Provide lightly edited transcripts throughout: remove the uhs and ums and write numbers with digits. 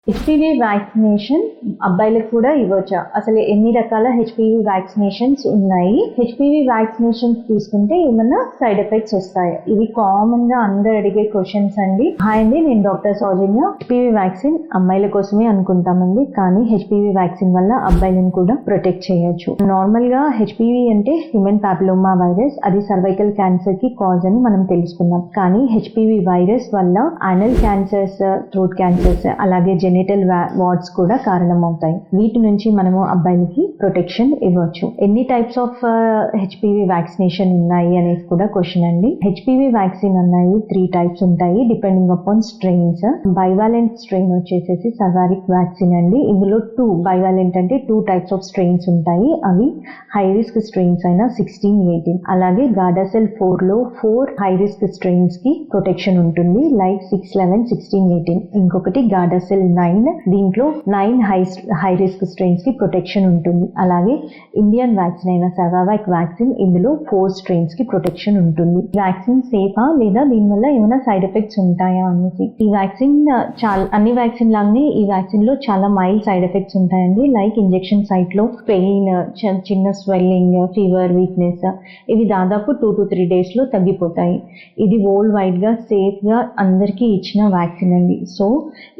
HPV vaccination అబ్బాయిలకు కూడా ఇవ్వచ్చా? అసలు ఎన్ని రకాల హెచ్పివి వ్యాక్సినేషన్స్ ఉన్నాయి? హెచ్పివి వ్యాక్సినేషన్స్ తీసుకుంటే ఏమన్నా సైడ్ ఎఫెక్ట్స్ వస్తాయా? ఇవి కామన్ గా అందరు అడిగే క్వశ్చన్స్ అండి. హాయ్ అండి, నేను డాక్టర్ సౌజన్య. హెచ్పివి వ్యాక్సిన్ అమ్మాయిల కోసమే అనుకుంటామండి, కానీ హెచ్పివి వ్యాక్సిన్ వల్ల అబ్బాయిలను కూడా ప్రొటెక్ట్ చేయొచ్చు. నార్మల్ గా హెచ్పివి అంటే హ్యూమన్ పాపిలోమా వైరస్, అది సర్వైకల్ క్యాన్సర్ కి కాజ్ అని మనం తెలుసుకున్నాం. కానీ హెచ్పివి వైరస్ వల్ల అనల్ క్యాన్సర్స్, థ్రోట్ క్యాన్సర్స్, అలాగే జెనిటల్ వార్డ్స్ కూడా కారణమవుతాయి. వీటి నుంచి మనము అబ్బాయిలకి ప్రొటెక్షన్ ఇవ్వచ్చు. ఎన్ని టైప్స్ ఆఫ్ హెచ్పివి వ్యాక్సినేషన్ ఉన్నాయి అనేది కూడా క్వశ్చన్ అండి. హెచ్పివి వ్యాక్సిన్ అన్నాయి 3 టైప్స్ ఉంటాయి, depending upon strains. Bivalent strain వచ్చేసేసి సవారిక్ వ్యాక్సిన్ అండి. ఇందులో 2 బైవాలెంట్ అంటే 2 టైప్స్ ఆఫ్ స్ట్రెయిన్స్ ఉంటాయి. అవి హై రిస్క్ స్ట్రెయిన్స్ అయిన 16, 18. అలాగే గాడాసెల్ 4 లో 4 హై రిస్క్ స్ట్రెయిన్స్ కి ప్రొటెక్షన్ ఉంటుంది, లైక్ 6, 11, 16, 18. ఇంకొకటి గాడాసెల్ 9, దీంట్లో 9 హై రిస్క్ స్ట్రెయిన్స్ కి ప్రొటెక్షన్ ఉంటుంది. అలాగే ఇండియన్ వ్యాక్సిన్ అయిన సవావాక్ వ్యాక్సిన్, ఇందులో 4 స్ట్రెయిన్స్ కి ప్రొటెక్షన్ ఉంటుంది. వ్యాక్సిన్ సేఫా లేదా దీనివల్ల ఏమైనా సైడ్ ఎఫెక్ట్స్ ఉంటాయా అనేసి. ఈ వ్యాక్సిన్ అన్ని వ్యాక్సిన్ లాగానే ఈ వ్యాక్సిన్ లో చాలా మైల్డ్ సైడ్ ఎఫెక్ట్స్ ఉంటాయండి. లైక్ ఇంజెక్షన్ సైట్ లో పెయిన్, చిన్న స్వెల్లింగ్, ఫీవర్, వీక్నెస్, ఇవి దాదాపు 2 to 3 days లో తగ్గిపోతాయి. ఇది వరల్డ్ వైడ్ గా సేఫ్ గా అందరికీ ఇచ్చిన వ్యాక్సిన్ అండి. సో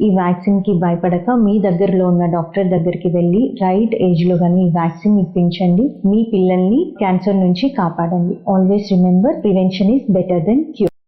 ఈ వ్యాక్సిన్ కి భయపడక మీ దగ్గరలో ఉన్న డాక్టర్ దగ్గరికి వెళ్ళి రైట్ ఏజ్ లో గానీ ఈ వ్యాక్సిన్ ఇప్పించండి. మీ పిల్లల్ని క్యాన్సర్ నుంచి కాపాడండి. Always remember, prevention is better than cure.